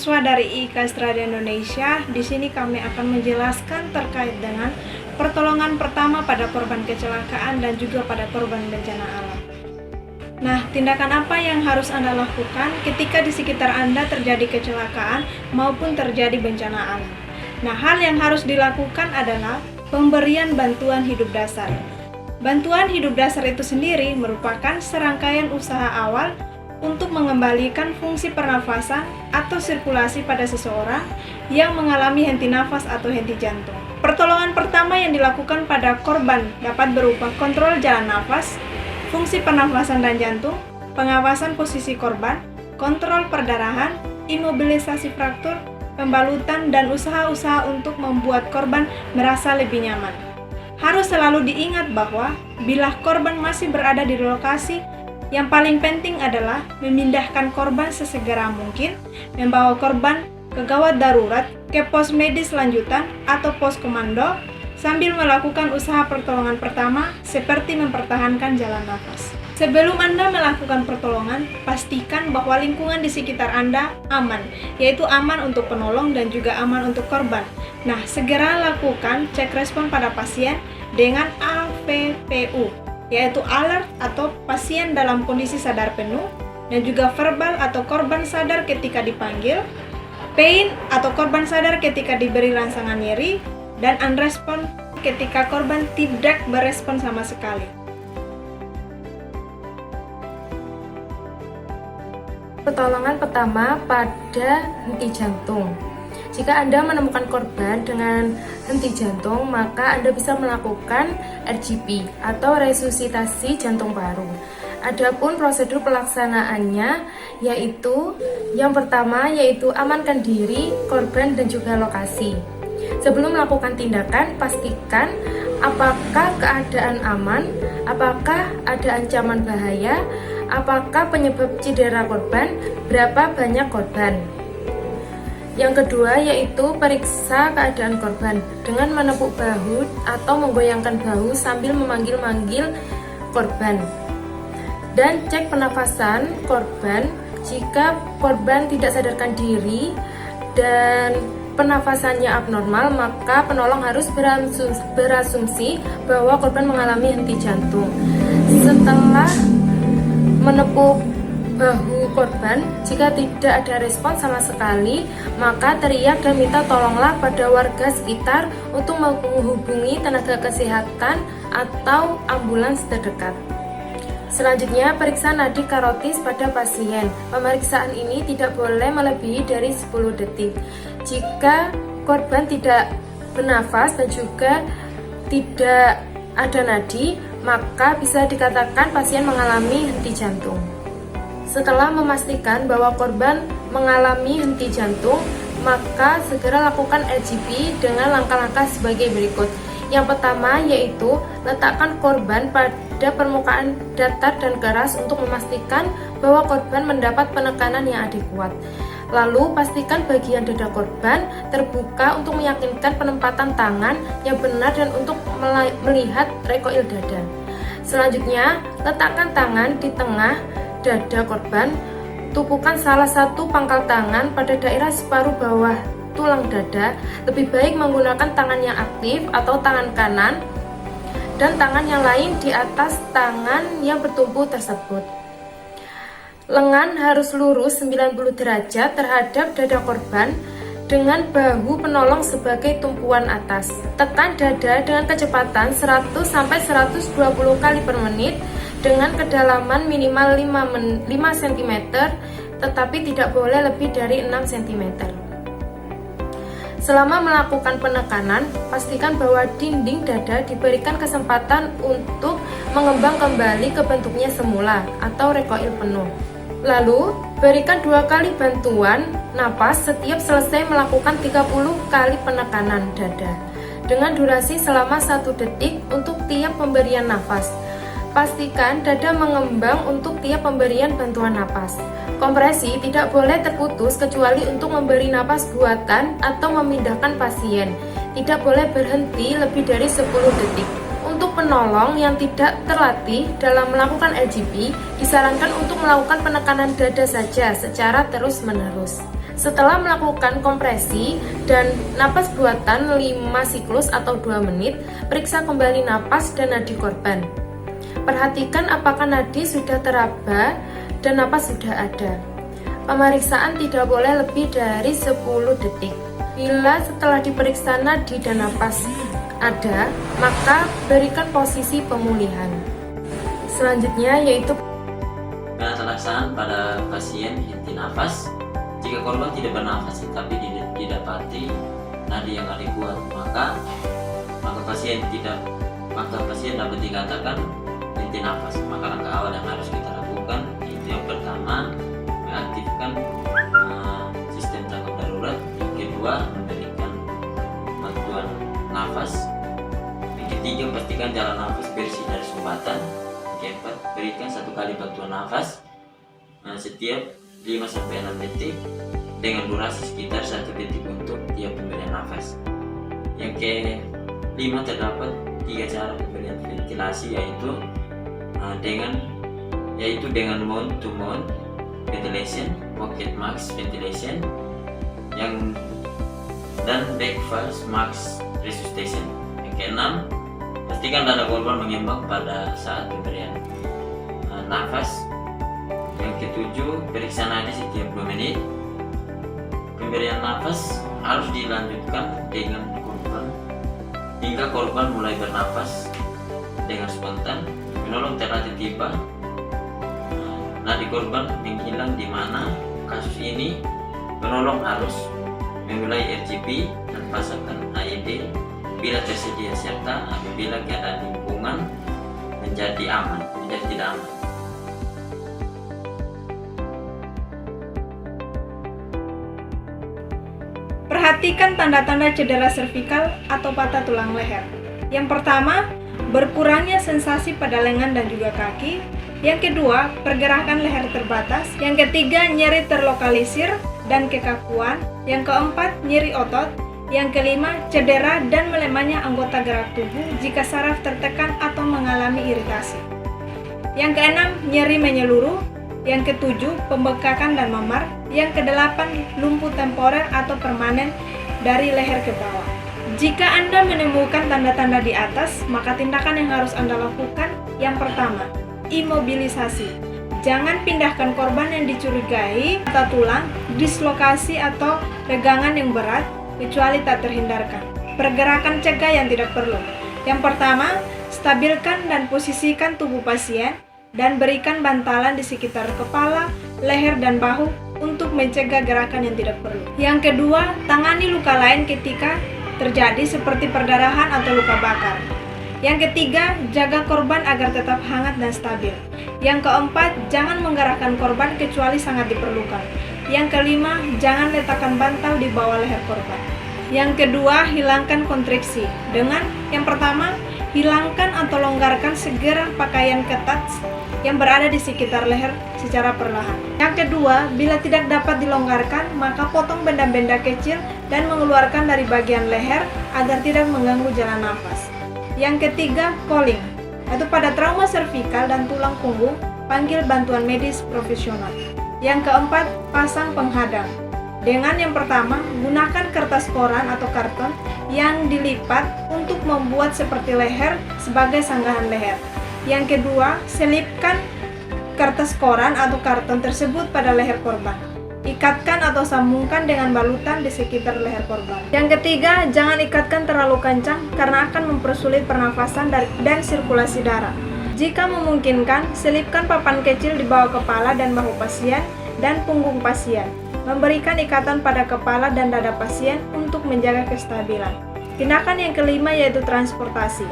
mahasiswa dari IIK Strada Indonesia. Di sini kami akan menjelaskan terkait dengan pertolongan pertama pada korban kecelakaan dan juga pada korban bencana alam. Nah, tindakan apa yang harus Anda lakukan ketika di sekitar Anda terjadi kecelakaan maupun terjadi bencana alam? Nah, hal yang harus dilakukan adalah pemberian bantuan hidup dasar. Bantuan hidup dasar itu sendiri merupakan serangkaian usaha awal untuk mengembalikan fungsi pernafasan atau sirkulasi pada seseorang yang mengalami henti nafas atau henti jantung. Pertolongan pertama yang dilakukan pada korban dapat berupa kontrol jalan nafas, fungsi pernafasan dan jantung, pengawasan posisi korban, kontrol perdarahan, imobilisasi fraktur, pembalutan, dan usaha-usaha untuk membuat korban merasa lebih nyaman. Harus selalu diingat bahwa bila korban masih berada di lokasi, yang paling penting adalah memindahkan korban sesegera mungkin, membawa korban ke gawat darurat, ke pos medis lanjutan atau pos komando, sambil melakukan usaha pertolongan pertama seperti mempertahankan jalan nafas. Sebelum Anda melakukan pertolongan, pastikan bahwa lingkungan di sekitar Anda aman, yaitu aman untuk penolong dan juga aman untuk korban. Nah, segera lakukan cek respon pada pasien dengan AVPU, yaitu alert atau pasien dalam kondisi sadar penuh, dan juga verbal atau korban sadar ketika dipanggil, pain atau korban sadar ketika diberi rangsangan nyeri, dan unrespon ketika korban tidak berespon sama sekali. Pertolongan pertama pada henti jantung. Jika Anda menemukan korban dengan henti jantung, maka Anda bisa melakukan RGP atau resusitasi jantung paru. Adapun prosedur pelaksanaannya yaitu yang pertama yaitu amankan diri, korban, dan juga lokasi. Sebelum melakukan tindakan, pastikan apakah keadaan aman, apakah ada ancaman bahaya, apakah penyebab cedera korban, berapa banyak korban. Yang kedua yaitu periksa keadaan korban dengan menepuk bahu atau menggoyangkan bahu sambil memanggil-manggil korban. Dan cek pernafasan korban. Jika korban tidak sadarkan diri dan pernafasannya abnormal, maka penolong harus berasumsi bahwa korban mengalami henti jantung. Setelah menepuk bahu korban, jika tidak ada respon sama sekali, maka teriak dan minta tolonglah pada warga sekitar untuk menghubungi tenaga kesehatan atau ambulans terdekat. Selanjutnya, periksa nadi karotis pada pasien. Pemeriksaan ini tidak boleh melebihi dari 10 detik. Jika korban tidak bernafas dan juga tidak ada nadi, maka bisa dikatakan pasien mengalami henti jantung. Setelah memastikan bahwa korban mengalami henti jantung, maka segera lakukan RGP dengan langkah-langkah sebagai berikut. Yang pertama yaitu letakkan korban pada permukaan datar dan keras untuk memastikan bahwa korban mendapat penekanan yang adekuat. Lalu pastikan bagian dada korban terbuka untuk meyakinkan penempatan tangan yang benar dan untuk melihat recoil dada. Selanjutnya, letakkan tangan di tengah dada korban, tumpukan salah satu pangkal tangan pada daerah separuh bawah tulang dada. Lebih baik menggunakan tangan yang aktif atau tangan kanan dan tangan yang lain di atas tangan yang bertumpu tersebut. Lengan harus lurus 90 derajat terhadap dada korban dengan bahu penolong sebagai tumpuan atas. Tekan dada dengan kecepatan 100-120 kali per menit dengan kedalaman minimal 5 cm, tetapi tidak boleh lebih dari 6 cm. Selama melakukan penekanan, pastikan bahwa dinding dada diberikan kesempatan untuk mengembang kembali ke bentuknya semula atau recoil penuh. Lalu, berikan 2 kali bantuan napas setiap selesai melakukan 30 kali penekanan dada dengan durasi selama 1 detik untuk tiap pemberian nafas. Pastikan dada mengembang untuk tiap pemberian bantuan napas. Kompresi tidak boleh terputus kecuali untuk memberi napas buatan atau memindahkan pasien. Tidak boleh berhenti lebih dari 10 detik. Untuk penolong yang tidak terlatih dalam melakukan LGP, disarankan untuk melakukan penekanan dada saja secara terus-menerus. Setelah melakukan kompresi dan napas buatan 5 siklus atau 2 menit, periksa kembali napas dan nadi korban. Perhatikan apakah nadi sudah teraba dan napas sudah ada. Pemeriksaan tidak boleh lebih dari 10 detik. Bila setelah diperiksa nadi dan napas ada, maka berikan posisi pemulihan. Selanjutnya yaitu penata pada pasien henti nafas. Jika korban tidak bernafas tapi didapati nadi yang ada kuat, maka pasien dapat dikatakan henti nafas. Maka langkah awal yang harus kita lakukan itu yang pertama mengaktifkan sistem tanggap darurat, yang kedua memberikan bantuan nafas, yang ketiga pastikan jalan nafas bersih dari sumbatan, yang keempat berikan 1 kali bantuan nafas setiap 5-6 detik dengan durasi sekitar 1 detik untuk tiap pemberian nafas. Yang kelima, terdapat 3 cara pemberian ventilasi yaitu dengan mouth to mouth ventilation, pocket mask ventilation, dan back valve mask resuscitation. Yang keenam, pastikan dada korban mengembang pada saat pemberian nafas. Yang ketujuh, periksa nadi setiap 2 menit. Pemberian nafas harus dilanjutkan dengan korban hingga korban mulai bernafas dengan spontan, menolong terlatih tiba. Nadi korban menghilang, di mana kasus ini penolong harus memulai RGP dan pasangkan AED bila tersedia, serta apabila keadaan lingkungan menjadi tidak aman. Perhatikan tanda-tanda cedera servikal atau patah tulang leher. Yang pertama, berkurangnya sensasi pada lengan dan juga kaki. Yang kedua, pergerakan leher terbatas. Yang ketiga, nyeri terlokalisir dan kekakuan. Yang keempat, nyeri otot. Yang kelima, cedera dan melemahnya anggota gerak tubuh jika saraf tertekan atau mengalami iritasi. Yang keenam, nyeri menyeluruh. Yang ketujuh, pembekakan dan memar. Yang kedelapan, lumpuh temporer atau permanen dari leher ke bawah. Jika Anda menemukan tanda-tanda di atas, maka tindakan yang harus Anda lakukan yang pertama, imobilisasi. Jangan pindahkan korban yang dicurigai patah tulang, dislokasi atau pegangan yang berat, kecuali tak terhindarkan. Pergerakan cegah yang tidak perlu. Yang pertama, stabilkan dan posisikan tubuh pasien dan berikan bantalan di sekitar kepala, leher, dan bahu untuk mencegah gerakan yang tidak perlu. Yang kedua, tangani luka lain ketika terjadi seperti perdarahan atau luka bakar. Yang ketiga, jaga korban agar tetap hangat dan stabil. Yang keempat, jangan menggerakkan korban kecuali sangat diperlukan. Yang kelima, jangan letakkan bantal di bawah leher korban. Yang kedua, hilangkan kontriksi dengan yang pertama, hilangkan atau longgarkan segera pakaian ketat yang berada di sekitar leher secara perlahan. Yang kedua, bila tidak dapat dilonggarkan, maka potong benda-benda kecil dan mengeluarkan dari bagian leher agar tidak mengganggu jalan nafas. Yang ketiga, calling, atau pada trauma servikal dan tulang punggung, panggil bantuan medis profesional. Yang keempat, pasang penghadang. Dengan yang pertama, gunakan kertas koran atau karton yang dilipat untuk membuat seperti leher sebagai sanggahan leher. Yang kedua, selipkan kertas koran atau karton tersebut pada leher korban. Ikatkan atau sambungkan dengan balutan di sekitar leher korban. Yang ketiga, jangan ikatkan terlalu kencang karena akan mempersulit pernafasan dan sirkulasi darah. Jika memungkinkan, selipkan papan kecil di bawah kepala dan bahu pasien dan punggung pasien. Memberikan ikatan pada kepala dan dada pasien untuk menjaga kestabilan. Tindakan yang kelima yaitu transportasi.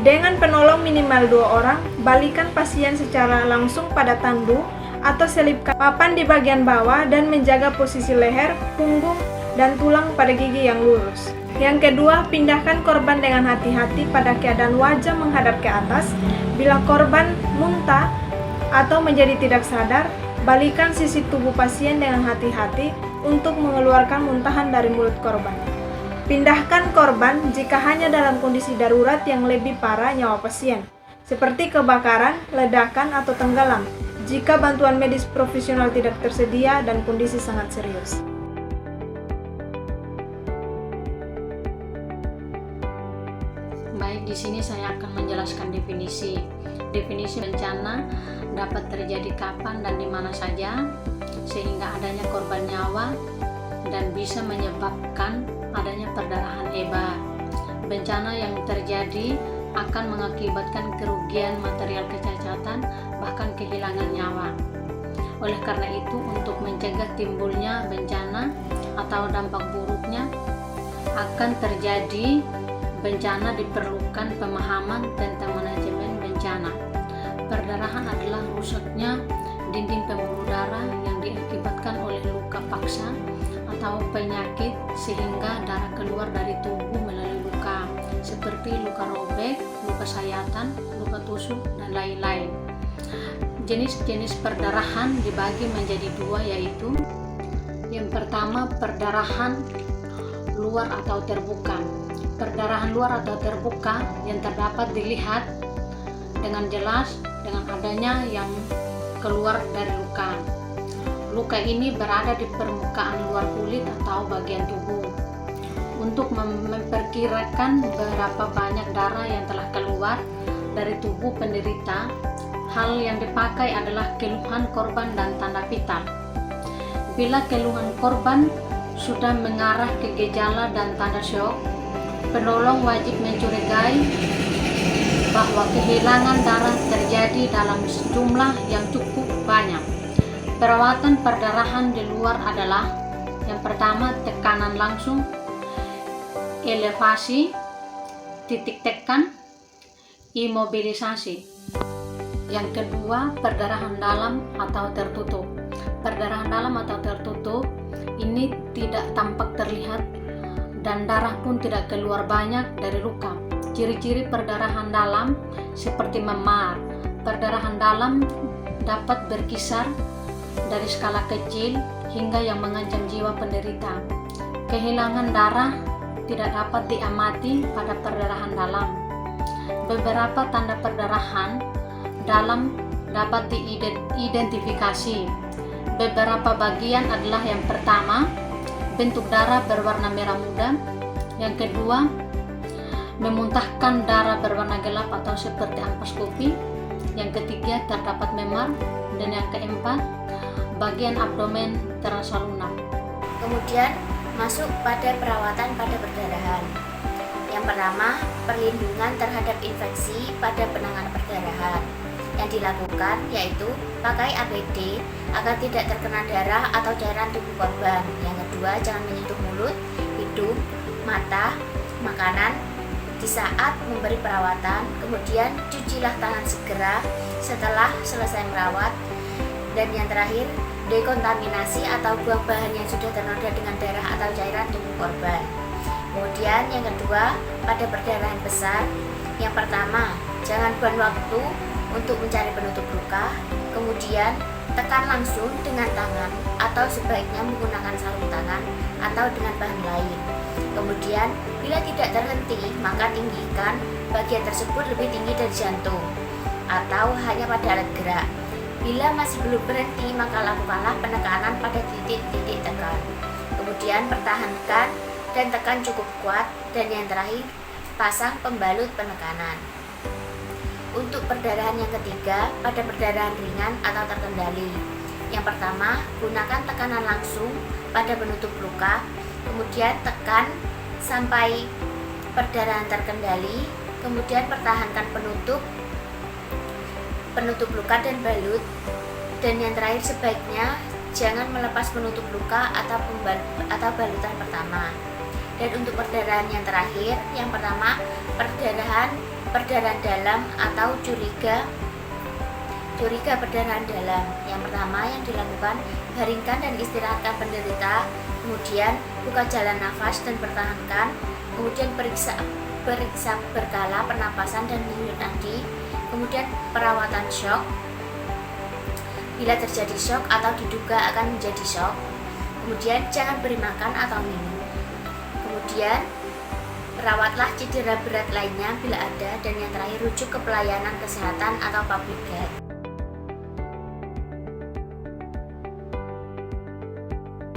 Dengan penolong minimal 2 orang, balikan pasien secara langsung pada tandu atau selipkan papan di bagian bawah dan menjaga posisi leher, punggung, dan tulang pada gigi yang lurus. Yang kedua, pindahkan korban dengan hati-hati pada keadaan wajah menghadap ke atas. Bila korban muntah atau menjadi tidak sadar, balikan sisi tubuh pasien dengan hati-hati untuk mengeluarkan muntahan dari mulut korban. Pindahkan korban jika hanya dalam kondisi darurat yang lebih parah nyawa pasien, seperti kebakaran, ledakan, atau tenggelam, jika bantuan medis profesional tidak tersedia dan kondisi sangat serius. Baik, di sini saya akan menjelaskan definisi. Definisi bencana dapat terjadi kapan dan di mana saja, sehingga adanya korban nyawa dan bisa menyebabkan adanya perdarahan hebat. Bencana yang terjadi akan mengakibatkan kerugian material, kecacatan, bahkan kehilangan nyawa. Oleh karena itu, untuk mencegah timbulnya bencana atau dampak buruknya akan terjadi bencana, diperlukan pemahaman tentang manajemen bencana. Perdarahan adalah rusaknya dinding pembuluh darah yang diakibatkan oleh luka paksa atau penyakit sehingga darah keluar dari tubuh melalui luka, seperti luka robek, luka sayatan, luka tusuk, dan lain-lain. Jenis-jenis perdarahan dibagi menjadi dua, yaitu yang pertama, perdarahan luar atau terbuka. Perdarahan luar atau terbuka yang terdapat dilihat dengan jelas dengan adanya yang keluar dari luka. Luka ini berada di permukaan luar kulit atau bagian tubuh. Untuk memperkirakan berapa banyak darah yang telah keluar dari tubuh penderita, hal yang dipakai adalah keluhan korban dan tanda vital. Bila keluhan korban sudah mengarah ke gejala dan tanda syok, penolong wajib mencurigai bahwa kehilangan darah terjadi dalam jumlah yang cukup banyak. Perawatan perdarahan di luar adalah yang pertama, tekanan langsung, elevasi, titik tekan, imobilisasi. Yang kedua, perdarahan dalam atau tertutup. Perdarahan dalam atau tertutup ini tidak tampak terlihat dan darah pun tidak keluar banyak dari luka. Ciri-ciri perdarahan dalam seperti memar. Perdarahan dalam dapat berkisar dari skala kecil hingga yang mengancam jiwa penderita. Kehilangan darah tidak dapat diamati pada perdarahan dalam. Beberapa tanda perdarahan dalam dapat diidentifikasi. Beberapa bagian adalah yang pertama, bentuk darah berwarna merah muda. Yang kedua, memuntahkan darah berwarna gelap atau seperti ampas kopi. Yang ketiga, terdapat memar. Dan yang keempat, bagian abdomen terasa lunak. Kemudian masuk pada perawatan pada perdarahan. Yang pertama, perlindungan terhadap infeksi pada penanganan perdarahan. Yang dilakukan yaitu pakai APD agar tidak terkena darah atau cairan tubuh korban. Yang kedua, jangan menyentuh mulut, hidung, mata, makanan di saat memberi perawatan. Kemudian cucilah tangan segera setelah selesai merawat. Dan yang terakhir, dekontaminasi atau buang bahan yang sudah ternoda dengan darah atau cairan tubuh korban. Kemudian yang kedua, pada perdarahan besar, yang pertama, jangan buang waktu untuk mencari penutup luka. Kemudian tekan langsung dengan tangan atau sebaiknya menggunakan sarung tangan atau dengan bahan lain. Kemudian bila tidak terhenti, maka tinggikan bagian tersebut lebih tinggi dari jantung atau hanya pada alat gerak. Bila masih belum berhenti, maka lakukanlah penekanan pada titik-titik tekan. Kemudian pertahankan dan tekan cukup kuat. Dan yang terakhir, pasang pembalut penekanan. Untuk perdarahan yang ketiga, pada perdarahan ringan atau terkendali. Yang pertama, gunakan tekanan langsung pada penutup luka. Kemudian tekan sampai perdarahan terkendali. Kemudian pertahankan penutup luka dan balut. Dan yang terakhir, sebaiknya jangan melepas penutup luka atau balutan pertama. Dan untuk perdarahan yang terakhir, yang pertama, perdarahan dalam atau curiga perdarahan dalam. Yang pertama yang dilakukan, baringkan dan istirahatkan penderita. Kemudian buka jalan nafas dan pertahankan. Kemudian periksa berkala pernapasan dan denyut nadi. Kemudian perawatan shock bila terjadi shock atau diduga akan menjadi shock. Kemudian jangan beri makan atau minum. Kemudian rawatlah cedera berat lainnya bila ada. Dan yang terakhir, rujuk ke pelayanan kesehatan atau public health.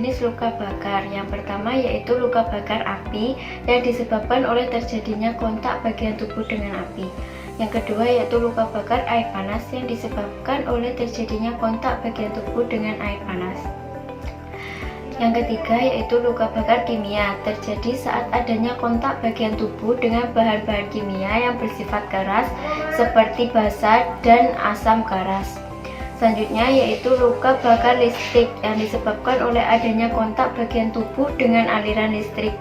jenis luka bakar. Yang pertama yaitu luka bakar api yang disebabkan oleh terjadinya kontak bagian tubuh dengan api. Yang kedua yaitu luka bakar air panas yang disebabkan oleh terjadinya kontak bagian tubuh dengan air panas. Yang ketiga yaitu luka bakar kimia, terjadi saat adanya kontak bagian tubuh dengan bahan-bahan kimia yang bersifat keras seperti basa dan asam garas. Selanjutnya yaitu luka bakar listrik yang disebabkan oleh adanya kontak bagian tubuh dengan aliran listrik.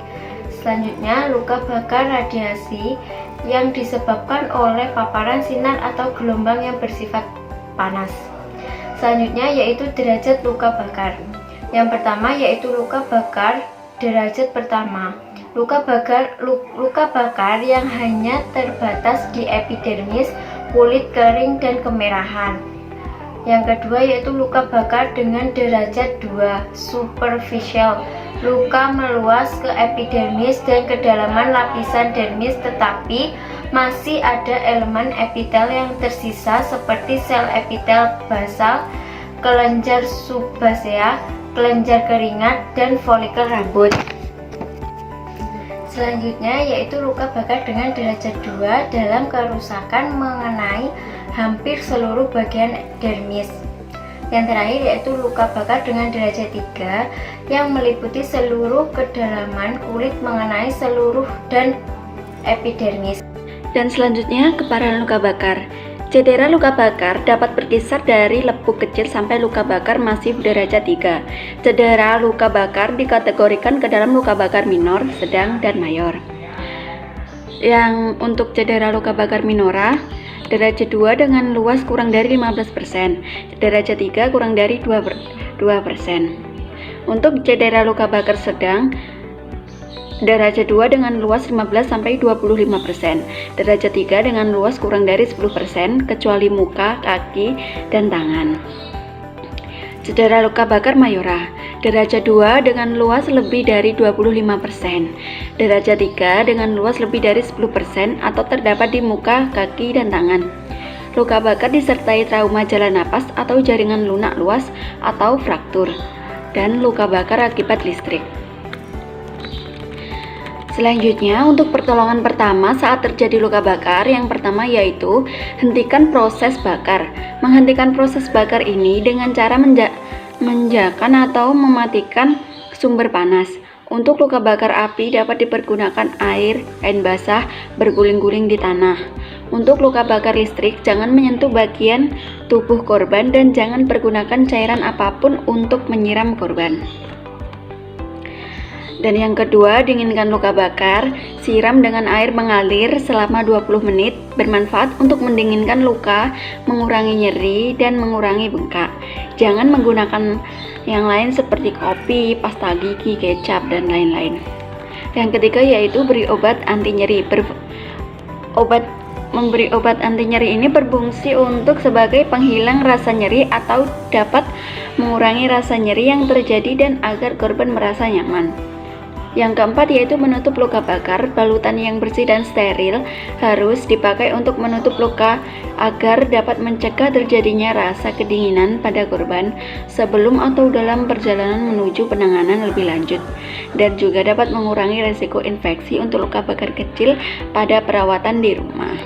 Selanjutnya luka bakar radiasi yang disebabkan oleh paparan sinar atau gelombang yang bersifat panas. Selanjutnya yaitu derajat luka bakar. Yang pertama yaitu luka bakar derajat pertama. Luka bakar yang hanya terbatas di epidermis, kulit kering dan kemerahan. Yang kedua yaitu luka bakar dengan derajat 2 superficial. Luka meluas ke epidermis dan kedalaman lapisan dermis, tetapi masih ada elemen epitel yang tersisa seperti sel epitel basal, kelenjar subbasea, kelenjar keringat, dan folikel rambut. Selanjutnya yaitu luka bakar dengan derajat 2 dalam kerusakan mengenai hampir seluruh bagian dermis. Yang terakhir yaitu luka bakar dengan derajat 3 yang meliputi seluruh kedalaman kulit mengenai seluruh dan epidermis. Dan selanjutnya keparahan luka bakar. Cedera luka bakar dapat berkisar dari lepuk kecil sampai luka bakar masif derajat 3. Cedera luka bakar dikategorikan ke dalam luka bakar minor, sedang, dan mayor. Yang untuk cedera luka bakar minora, derajat 2 dengan luas kurang dari 15%, derajat 3 kurang dari 2%. Untuk cedera luka bakar sedang, derajat 2 dengan luas 15-25%, derajat 3 dengan luas kurang dari 10% kecuali muka, kaki, dan tangan. Cedera luka bakar mayora, derajat 2 dengan luas lebih dari 25%, derajat 3 dengan luas lebih dari 10% atau terdapat di muka, kaki, dan tangan. Luka bakar disertai trauma jalan napas atau jaringan lunak luas atau fraktur, dan luka bakar akibat listrik. Selanjutnya, untuk pertolongan pertama saat terjadi luka bakar, yang pertama yaitu hentikan proses bakar. Menghentikan proses bakar ini dengan cara menjakan atau mematikan sumber panas. Untuk luka bakar api dapat dipergunakan air, kain basah, berguling-guling di tanah. Untuk luka bakar listrik, jangan menyentuh bagian tubuh korban dan jangan pergunakan cairan apapun untuk menyiram korban. Dan yang kedua, dinginkan luka bakar, siram dengan air mengalir selama 20 menit, bermanfaat untuk mendinginkan luka, mengurangi nyeri, dan mengurangi bengkak. Jangan menggunakan yang lain seperti kopi, pasta gigi, kecap, dan lain-lain. Yang ketiga yaitu beri obat anti nyeri. Memberi obat anti nyeri ini berfungsi untuk sebagai penghilang rasa nyeri atau dapat mengurangi rasa nyeri yang terjadi dan agar korban merasa nyaman. Yang keempat yaitu menutup luka bakar. Balutan yang bersih dan steril harus dipakai untuk menutup luka agar dapat mencegah terjadinya rasa kedinginan pada korban sebelum atau dalam perjalanan menuju penanganan lebih lanjut, dan juga dapat mengurangi resiko infeksi untuk luka bakar kecil pada perawatan di rumah.